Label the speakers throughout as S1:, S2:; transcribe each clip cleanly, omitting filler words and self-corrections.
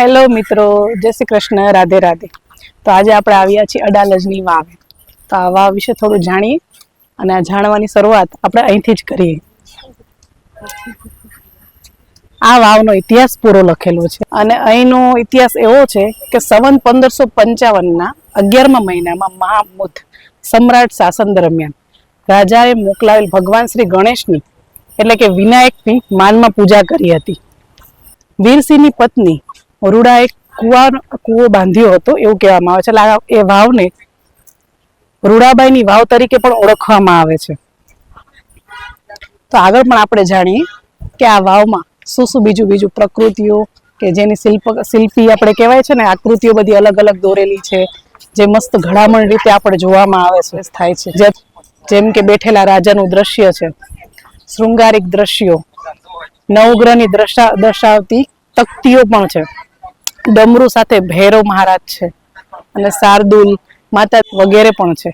S1: Hello મિત્રો, જય શ્રી કૃષ્ણ, રાધે રાધે. તો આજે આપણે આવ્યા છીએ અડાલજની વાવ. તો આ વાવ વિશે થોડું જાણીએ અને આ જાણવાની શરૂઆત આપણે અહીંથી જ કરીએ. આ વાવનો ઇતિહાસ પૂરો લખેલો છે અને અહીંનો ઇતિહાસ એવો છે કે સંવત 1555ના 11મા મહિનામાં મહામુદ સમ્રાટ શાસન દરમિયાન રાજાએ મોકલાવેલ ભગવાન શ્રી ગણેશની એટલે કે વિનાયકની માનમાં પૂજા કરી હતી. વીરસિંહની પત્ની રૂડાએ કૂવો બાંધ્યો હતો એવું કહેવામાં આવે છે. એ વાવને રૂડાબાઈની વાવ તરીકે પણ ઓળખવામાં આવે છે. તો આગળ પણ આપણે જાણીએ કે આ વાવમાં શું શું બીજું પ્રકૃતિઓ કે જેની શિલ્પી આપણે કહેવાય છે ને, આકૃતિઓ બધી અલગ અલગ દોરેલી છે, જે મસ્ત ઘડામણ રીતે આપણે જોવામાં આવે છે થાય છે. જેમ કે બેઠેલા રાજાનું દ્રશ્ય છે, શૃંગારિક દ્રશ્યો, નવગ્રહની દર્શાવતી તકતીઓ પણ છે, ડમરૂ સાથે ભૈરવ મહારાજ છે અને શાર્દુલ માતા વગેરે પણ છે.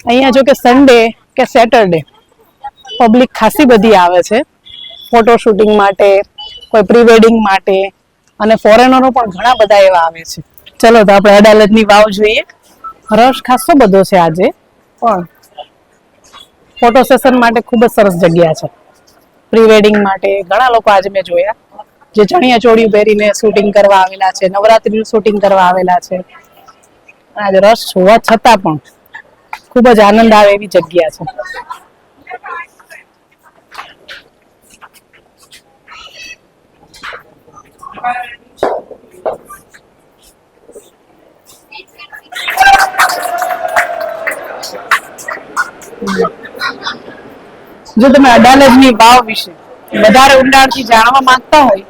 S1: અહીંયા જો કે સન્ડે કે સેટરડે પબ્લિક ખાસી બધી આવે છે ફોટો શૂટિંગ માટે, કોઈ પ્રી વેડિંગ માટે, અને ફોરેનરો પણ ઘણા બધા એવા આવે છે. ચલો તો આપણે અડાલજની વાવ જોઈએ. રસ ખાસો બધો છે આજે, પણ ફોટો સેશન માટે ખૂબ જ સરસ જગ્યા છે. પ્રી વેડિંગ માટે ઘણા લોકો આજે મેં જોયા જે ચણિયા ચોળી પહેરીને શૂટિંગ કરવા આવેલા છે, નવરાત્રીનું શૂટિંગ કરવા આવેલા છે. આજે રસ હોવા છતાં પણ ખૂબ જ આનંદ આવે એવી જગ્યા છે. જો તમે અડાલજની વાવ વિશે વધારે ઊંડાણથી જાણવા માંગતા હોય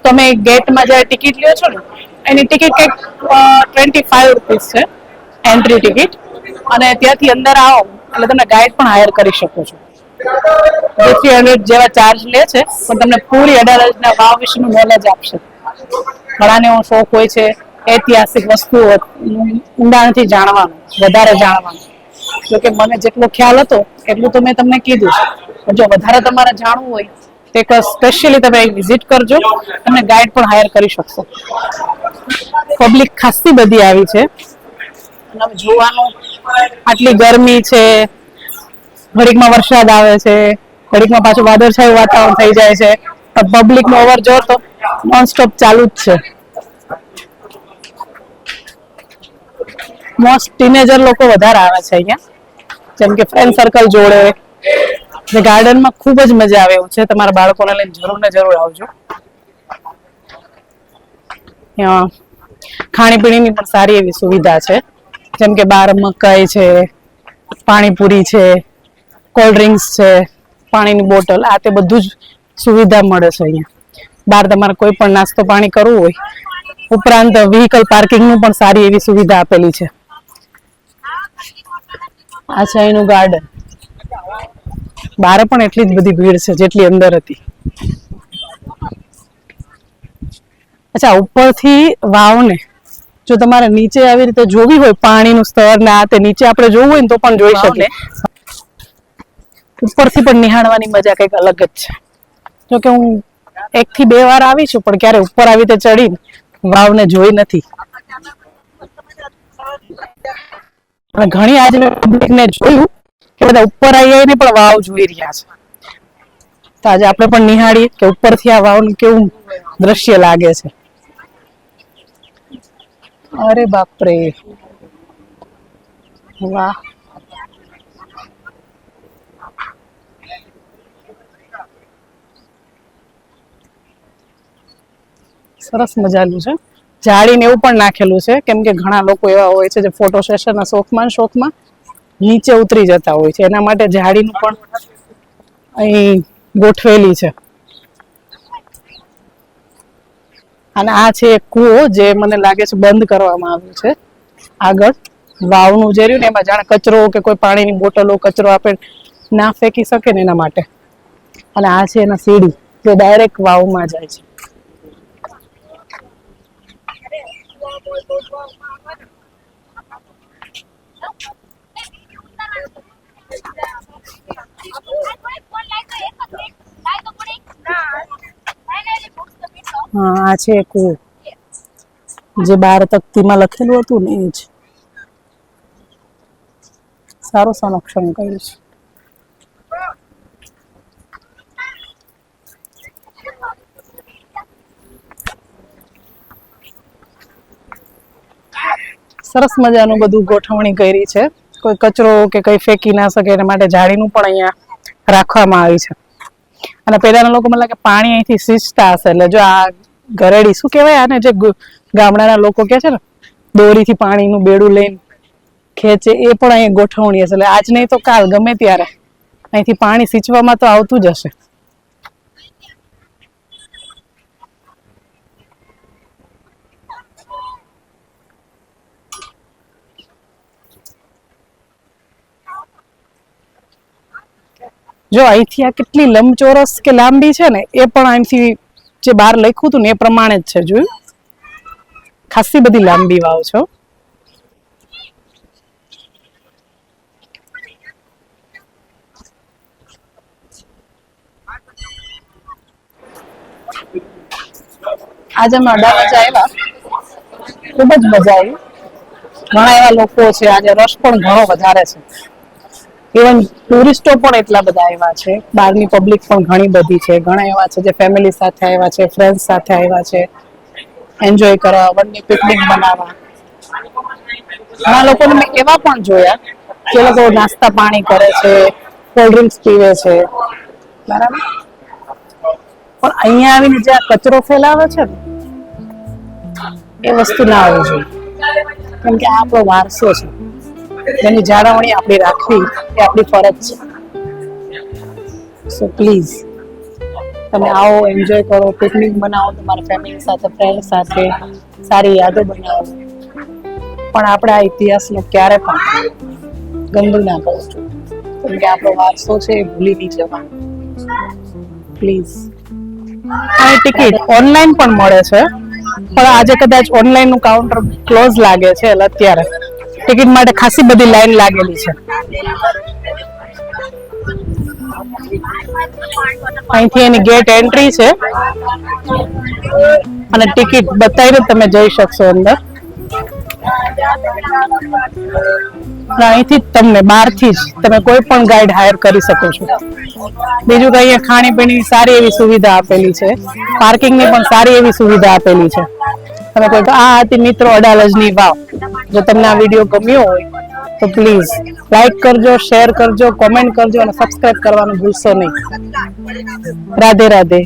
S1: તો તમે ગેટમાં જ્યારે ટિકિટ લ્યો છો ને, એની ટિકિટ કંઈક 25 રૂપીસ છે એન્ટ્રી ટિકિટ, અને ત્યાંથી અંદર આવો એટલે તમે ગાઈડ પણ હાયર કરી શકો છો. 300 જેવા ચાર્જ લે છે, પણ તમને પૂરી અડાલજના વાવ વિશેનું નોલેજ આપશે. ઘણાને એવો શોખ હોય છે ઐતિહાસિક વસ્તુઓ ઊંડાણથી જાણવાનો, વધારે જાણવાનો. જોકે મને જેટલો ખ્યાલ હતો એટલું તો મેં તમને કીધું, પણ જો વધારે તમારે જાણવું હોય તો એક સ્પેશિયલી તમે વિઝિટ કરજો, તમને ગાઈડ પણ હાયર કરી શકશો. પબ્લિક ખાસી બધી આવી છે અને જોવાનું, આટલી ગરમી છે, ઘડીકમાં વરસાદ આવે છે, ઘડીકમાં પાછું વાદળછાયું વાતાવરણ થઈ જાય છે, પણ પબ્લિક નો અવર જોર તો નોન સ્ટોપ ચાલુ જ છે. મોસ્ટ ટીનેજર લોકો વધારે આવે છે અહીંયા, જેમ કે ફ્રેન્ડ સર્કલ જોડે. ગાર્ડનમાં ખૂબ જ મજા આવે એવું છે, તમારા બાળકોને લઈને જરૂર ને જરૂર આવજો. ખાણીપીણીની પણ સારી એવી સુવિધા છે, જેમ કે બાર મકાઈ છે, પાણીપુરી છે, કોલ્ડ ડ્રિંક્સ છે, પાણીની બોટલ, આ તે બધું જ સુવિધા મળે છે અહીંયા. બહાર તમારે કોઈ પણ નાસ્તો પાણી કરવું હોય, ઉપરાંત વ્હીકલ પાર્કિંગનું પણ સારી એવી સુવિધા આપેલી છે. આ છે અહીંનું ગાર્ડન. બહાર પણ એટલી જ બધી ભીડ છે જેટલી અંદર હતી. અચ્છા, ઉપરથી વાવને જો તમારે નીચે આવી રીતે જોવી હોય, પાણીનું સ્તર ને આ તે નીચે આપણે જોવું હોય ને તો પણ જોઈ શકીએ. ઉપરથી પણ નિહાળવાની મજા કંઈક અલગ જ છે. જોકે હું 1 થી 2 વાર આવી છું, પણ ક્યારે ઉપર આવી રીતે ચડી વાવને જોઈ નથી. અને ઘણી આજે મેં પબ્લિકને જોયું કે બધા ઉપર આવીને પણ વાવ જોઈ રહ્યા છે. તો આજે આપણે પણ નિહાળીએ કે ઉપરથી આ વાવનું કેવું દ્રશ્ય લાગે છે. અરે બાપરે, વાહ! સરસ મજાનું છે. જાળીને એવું પણ નાખેલું છે, કેમ કે ઘણા લોકો એવા હોય છે જે ફોટો સેશનના શોખમાં નીચે ઉતરી જતા હોય છે, એના માટે જાળીનું પણ અહીં ગોઠવેલી છે. અને આ છે એક કૂવો, જે મને લાગે છે બંધ કરવામાં આવ્યું છે. આગળ વાવનું જે રહ્યું ને એમાં જાણે કચરો કે કોઈ પાણીની બોટલો કચરો આપણે ના ફેંકી શકે ને એના માટે. અને આ છે એના સીડી, જે ડાયરેક્ટ વાવમાં જાય છે. હા આ છે કુવો, જે બાર તકતીમાં લખેલું હતું ને એ જ. સારું સંરક્ષણ કર્યું છે. સરસ મજાનું બધું ગોઠવણી કરી છે. કોઈ કચરો કે કઈ ફેંકી ના શકે એના માટે જાળીનું પણ અહીંયા રાખવામાં આવી છે. અને પહેલાના લોકો મને લાગે પાણી અહીંથી સિંચતા હશે. એટલે જો આ ગરેડી શું કહેવાય આને, જે ગામડાના લોકો કે છે ને દોરીથી પાણીનું બેડું લઈને ખેંચે, એ પણ અહીં ગોઠવણી હશે. એટલે આજ નહીં તો કાલ ગમે ત્યારે અહીંથી પાણી સિંચવામાં તો આવતું જ હશે. જો અહીંથી આ કેટલી લંબચોરસ કે લાંબી છે ને, એ પણ અહીંથી જે બહાર લખ્યું હતું ને એ પ્રમાણે જ છે. જોયું, ખાસી બધી લાંબી વાવ છે. આજે અમે અડાલજ આવ્યા, ખૂબ જ મજા આવી. ઘણા એવા લોકો છે, આજે રસ પણ ઘણો વધારે છે. ઇવન ટુરિસ્ટો પણ એટલા બધા આવ્યા છે. બહારની પબ્લિક પણ ઘણી બધી છે. ઘણા એવા છે જે ફેમિલી સાથે આવ્યા છે, ફ્રેન્ડ સાથે આવ્યા છે, એન્જોય કરવા, વનની પિકનિક બનાવવા. ઘણા લોકોને મેં એવા પણ જોયા જે લોકો નાસ્તા પાણી કરે છે, કોલ્ડ ડ્રિંક્સ પીવે છે, બરાબર. પણ અહીંયા આવીને જે આ કચરો ફેલાવે છે ને, એ વસ્તુ ના આવવી જોઈએ. કેમ કે આ આપણો વારસો છે, જેની જાળવણી આપણી રાખવી એ આપણી ફરજ છે. સો પ્લીઝ તમે આવો, એન્જોય કરો, પિકનિક બનાવો તમારા ફેમિલી સાથે, ફ્રેન્ડ સાથે, સારી યાદો બનાવો. પણ આપણે આ ઇતિહાસનો ક્યારે પણ ગંદુ ના કરવું જોઈએ. કેમ કે આપણો વારસો છે એ ભૂલી નહીં જવાનો. પ્લીઝ. અહીં ટિકિટ ઓનલાઈન પણ મળે છે, પણ આજે કદાચ ઓનલાઈન નું કાઉન્ટર ક્લોઝ લાગે છે. એટલે અત્યારે ટિકિટ માટે ખાસી બધી લાઈન લાગેલી છે. અહીંથી એની ગેટ એન્ટ્રી છે અને ટિકિટ બતાવીને તમે જઈ શકશો અંદર. અહીંથી જ તમને બહારથી જ તમે કોઈ પણ ગાઈડ હાયર કરી શકો છો. બીજું તો અહીંયા ખાણીપીણી સારી એવી સુવિધા આપેલી છે. પાર્કિંગની પણ સારી એવી સુવિધા આપેલી છે. તમે કોઈ આ હતી મિત્રો અડાલજની વાવ. જો તમને આ વિડીયો ગમ્યો હોય તો પ્લીઝ લાઈક કરજો, શેર કરજો, કોમેન્ટ કરજો અને સબસ્ક્રાઇબ કરવાનું ભૂલશો નહીં. રાધે રાધે.